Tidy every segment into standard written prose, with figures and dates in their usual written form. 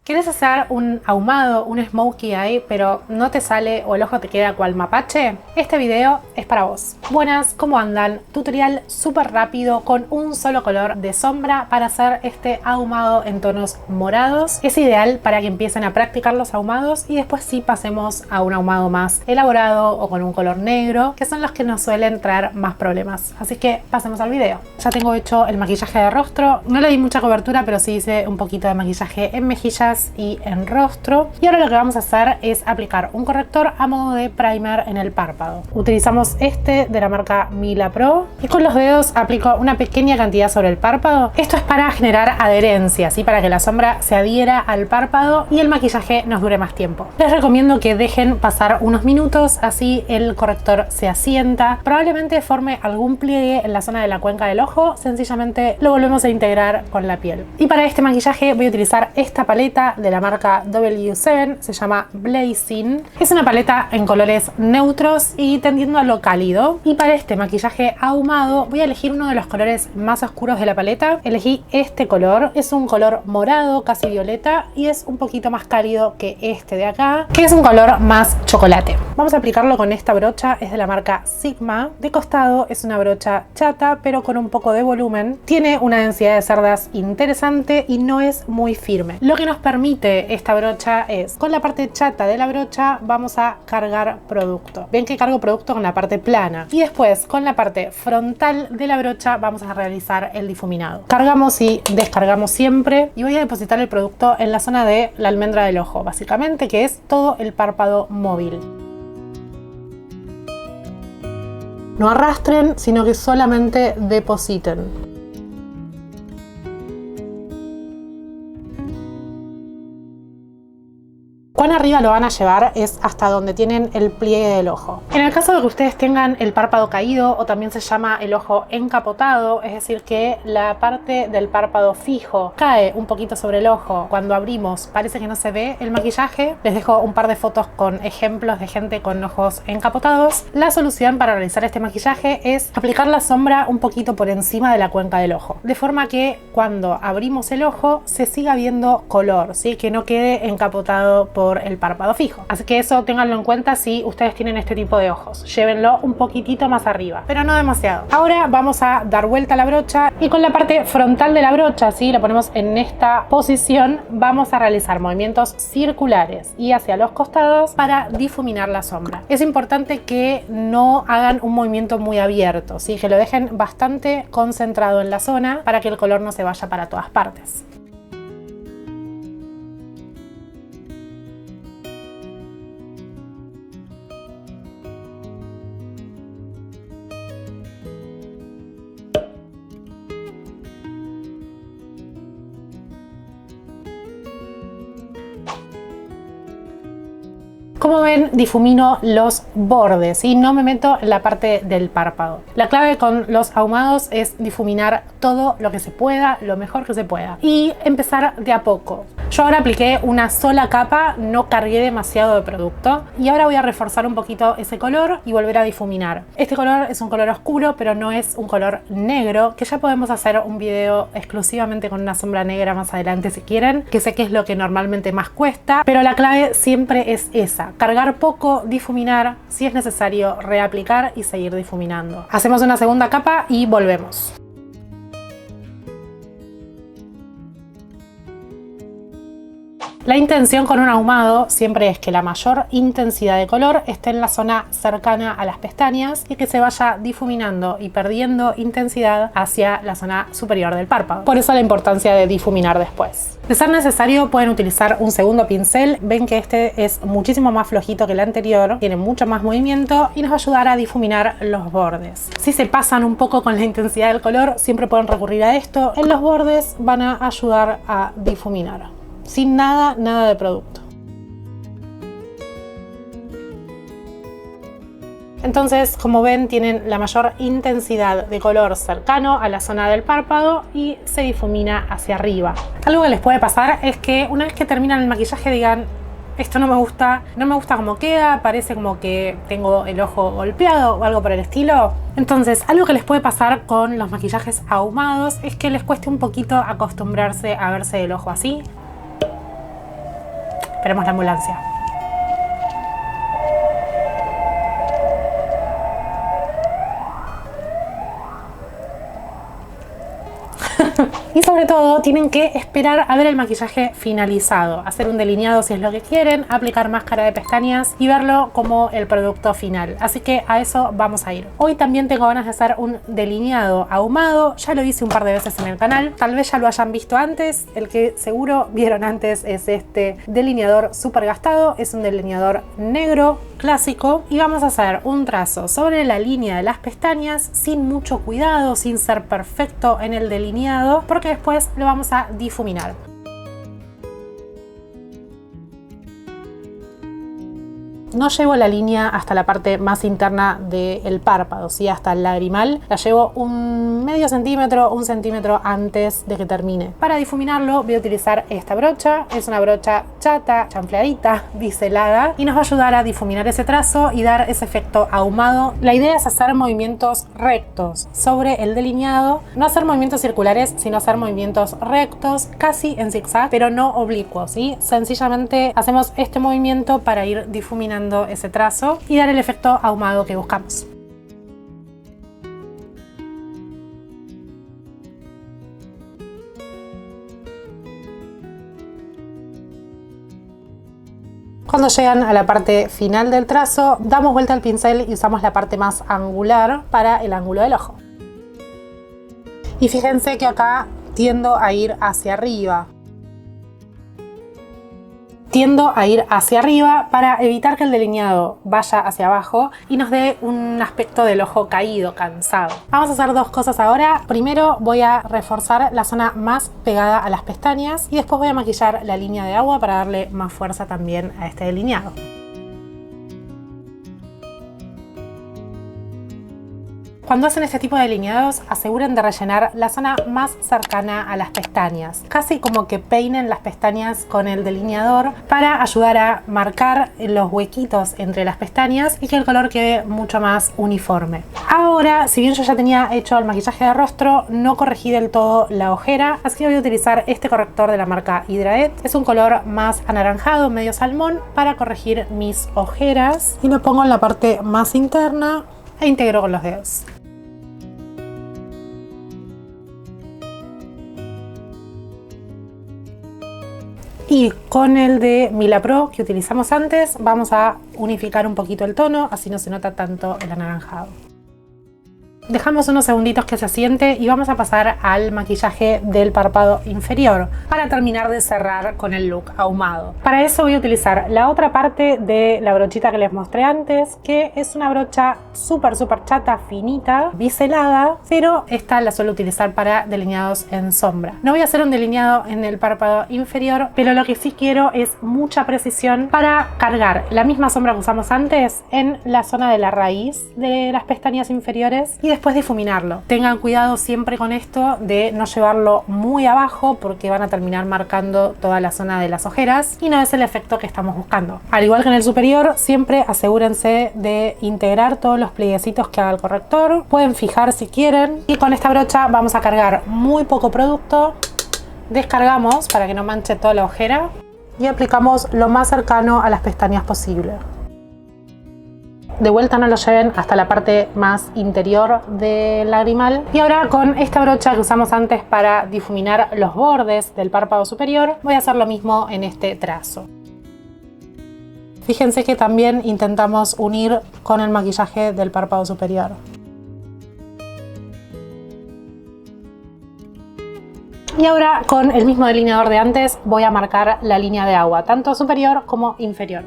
¿Querés hacer un ahumado, un smokey eye, pero no te sale o el ojo te queda cual mapache? Este video es para vos. Buenas, ¿cómo andan? Tutorial súper rápido con un solo color de sombra para hacer este ahumado en tonos morados. Es ideal para que empiecen a practicar los ahumados y después sí pasemos a un ahumado más elaborado o con un color negro, que son los que nos suelen traer más problemas. Así que pasemos al video. Ya tengo hecho el maquillaje de rostro. No le di mucha cobertura, pero sí hice un poquito de maquillaje en mejillas y en rostro, y ahora lo que vamos a hacer es aplicar un corrector a modo de primer en el párpado. Utilizamos este de la marca Mila Pro y con los dedos aplico una pequeña cantidad sobre el párpado. Esto es para generar adherencia, ¿sí? Para que la sombra se adhiera al párpado y el maquillaje nos dure más tiempo. Les recomiendo que dejen pasar unos minutos, así el corrector se asienta, probablemente forme algún pliegue en la zona de la cuenca del ojo, sencillamente lo volvemos a integrar con la piel. Y para este maquillaje voy a utilizar esta paleta de la marca W7, se llama Blazing. Es una paleta en colores neutros y tendiendo a lo cálido. Y para este maquillaje ahumado voy a elegir uno de los colores más oscuros de la paleta. Elegí este color, es un color morado, casi violeta, y es un poquito más cálido que este de acá, que es un color más chocolate. Vamos a aplicarlo con esta brocha, es de la marca Sigma. De costado es una brocha chata, pero con un poco de volumen. Tiene una densidad de cerdas interesante y no es muy firme. Lo que nos permite esta brocha es, con la parte chata de la brocha vamos a cargar producto. Ven que cargo producto con la parte plana y después con la parte frontal de la brocha vamos a realizar el difuminado. Cargamos y descargamos siempre y voy a depositar el producto en la zona de la almendra del ojo, básicamente, que es todo el párpado móvil. No arrastren, sino que solamente depositen. Cuán arriba lo van a llevar es hasta donde tienen el pliegue del ojo. En el caso de que ustedes tengan el párpado caído, o también se llama el ojo encapotado, es decir que la parte del párpado fijo cae un poquito sobre el ojo, cuando abrimos parece que no se ve el maquillaje, les dejo un par de fotos con ejemplos de gente con ojos encapotados. La solución para realizar este maquillaje es aplicar la sombra un poquito por encima de la cuenca del ojo, de forma que cuando abrimos el ojo se siga viendo color, ¿sí? Que no quede encapotado por el párpado fijo. Así que eso ténganlo en cuenta si ustedes tienen este tipo de ojos. Llévenlo un poquitito más arriba, pero no demasiado. Ahora vamos a dar vuelta a la brocha y con la parte frontal de la brocha, ¿sí? La ponemos en esta posición, vamos a realizar movimientos circulares y hacia los costados para difuminar la sombra. Es importante que no hagan un movimiento muy abierto, ¿sí? Que lo dejen bastante concentrado en la zona para que el color no se vaya para todas partes. Como ven, difumino los bordes y no me meto en la parte del párpado. La clave con los ahumados es difuminar todo lo que se pueda, lo mejor que se pueda, y empezar de a poco. Yo ahora apliqué una sola capa, no cargué demasiado de producto y ahora voy a reforzar un poquito ese color y volver a difuminar. Este color es un color oscuro, pero no es un color negro, que ya podemos hacer un video exclusivamente con una sombra negra más adelante si quieren, que sé que es lo que normalmente más cuesta, pero la clave siempre es esa: cargar poco, difuminar, si es necesario reaplicar y seguir difuminando. Hacemos una segunda capa y volvemos. La intención con un ahumado siempre es que la mayor intensidad de color esté en la zona cercana a las pestañas y que se vaya difuminando y perdiendo intensidad hacia la zona superior del párpado. Por eso la importancia de difuminar después. De ser necesario pueden utilizar un segundo pincel. Ven que este es muchísimo más flojito que el anterior, tiene mucho más movimiento y nos va a ayudar a difuminar los bordes. Si se pasan un poco con la intensidad del color, siempre pueden recurrir a esto. En los bordes van a ayudar a difuminar. Sin nada de producto. Entonces, como ven, tienen la mayor intensidad de color cercano a la zona del párpado y se difumina hacia arriba. Algo que les puede pasar es que una vez que terminan el maquillaje digan: esto no me gusta cómo queda, parece como que tengo el ojo golpeado o algo por el estilo. Entonces, algo que les puede pasar con los maquillajes ahumados es que les cueste un poquito acostumbrarse a verse el ojo así. esperemos la ambulancia. Y sobre todo tienen que esperar a ver el maquillaje finalizado, hacer un delineado si es lo que quieren, aplicar máscara de pestañas y verlo como el producto final. Así que a eso vamos a ir. Hoy también tengo ganas de hacer un delineado ahumado, ya lo hice un par de veces en el canal, tal vez ya lo hayan visto antes. El que seguro vieron antes es este delineador súper gastado, es un delineador negro clásico y vamos a hacer un trazo sobre la línea de las pestañas sin mucho cuidado, sin ser perfecto en el delineado, porque después lo vamos a difuminar. No llevo la línea hasta la parte más interna del párpado, ¿sí? Hasta el lagrimal. La llevo un medio centímetro, un centímetro antes de que termine. Para difuminarlo voy a utilizar esta brocha. Es una brocha chata, chanfleadita, biselada, y nos va a ayudar a difuminar ese trazo y dar ese efecto ahumado. La idea es hacer movimientos rectos sobre el delineado. No hacer movimientos circulares, sino hacer movimientos rectos, casi en zigzag, pero no oblicuos, ¿sí? Sencillamente hacemos este movimiento para ir difuminando ese trazo y dar el efecto ahumado que buscamos. Cuando llegan a la parte final del trazo, damos vuelta al pincel y usamos la parte más angular para el ángulo del ojo. Y fíjense que acá tiendo a ir hacia arriba. Tiendo a ir hacia arriba para evitar que el delineado vaya hacia abajo y nos dé un aspecto del ojo caído, cansado. Vamos a hacer dos cosas ahora. Primero voy a reforzar la zona más pegada a las pestañas y después voy a maquillar la línea de agua para darle más fuerza también a este delineado. Cuando hacen este tipo de delineados, aseguren de rellenar la zona más cercana a las pestañas. Casi como que peinen las pestañas con el delineador para ayudar a marcar los huequitos entre las pestañas y que el color quede mucho más uniforme. Ahora, si bien yo ya tenía hecho el maquillaje de rostro, no corregí del todo la ojera, así que voy a utilizar este corrector de la marca Hydraet. Es un color más anaranjado, medio salmón, para corregir mis ojeras. Y lo pongo en la parte más interna e integro con los dedos. Y con el de Mila Pro que utilizamos antes vamos a unificar un poquito el tono, así no se nota tanto el anaranjado. Dejamos unos segunditos que se asiente y vamos a pasar al maquillaje del párpado inferior para terminar de cerrar con el look ahumado. Para eso voy a utilizar la otra parte de la brochita que les mostré antes, que es una brocha súper chata, finita, biselada, pero esta la suelo utilizar para delineados en sombra. No voy a hacer un delineado en el párpado inferior, pero lo que sí quiero es mucha precisión para cargar la misma sombra que usamos antes en la zona de la raíz de las pestañas inferiores y después difuminarlo. Tengan cuidado siempre con esto de no llevarlo muy abajo porque van a terminar marcando toda la zona de las ojeras y no es el efecto que estamos buscando. Al igual que en el superior, siempre asegúrense de integrar todos los plieguecitos que haga el corrector. Pueden fijar si quieren y con esta brocha vamos a cargar muy poco producto. Descargamos para que no manche toda la ojera y aplicamos lo más cercano a las pestañas posible. De vuelta no lo lleven hasta la parte más interior del lagrimal. Y ahora con esta brocha que usamos antes para difuminar los bordes del párpado superior, voy a hacer lo mismo en este trazo. Fíjense que también intentamos unir con el maquillaje del párpado superior. Y ahora con el mismo delineador de antes voy a marcar la línea de agua, tanto superior como inferior.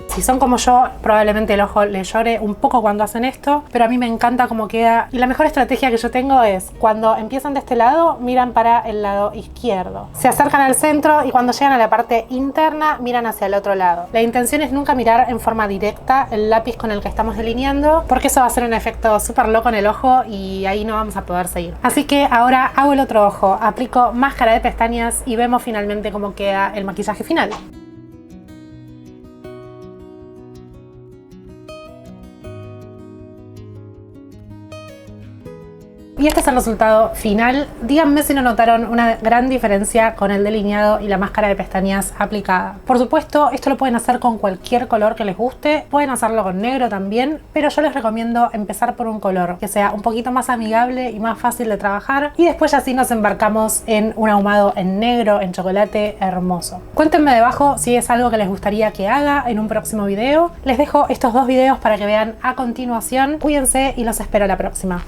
Si son como yo, probablemente el ojo les llore un poco cuando hacen esto, pero a mí me encanta cómo queda. Y la mejor estrategia que yo tengo es, cuando empiezan de este lado, miran para el lado izquierdo. Se acercan al centro y cuando llegan a la parte interna, miran hacia el otro lado. La intención es nunca mirar en forma directa el lápiz con el que estamos delineando, porque eso va a hacer un efecto súper loco en el ojo y ahí no vamos a poder seguir. Así que ahora hago el otro ojo, aplico máscara de pestañas y vemos finalmente cómo queda el maquillaje final. Y este es el resultado final. Díganme si no notaron una gran diferencia con el delineado y la máscara de pestañas aplicada. Por supuesto, esto lo pueden hacer con cualquier color que les guste. Pueden hacerlo con negro también, pero yo les recomiendo empezar por un color que sea un poquito más amigable y más fácil de trabajar. Y después ya sí nos embarcamos en un ahumado en negro, en chocolate hermoso. Cuéntenme debajo si es algo que les gustaría que haga en un próximo video. Les dejo estos dos videos para que vean a continuación. Cuídense y los espero la próxima.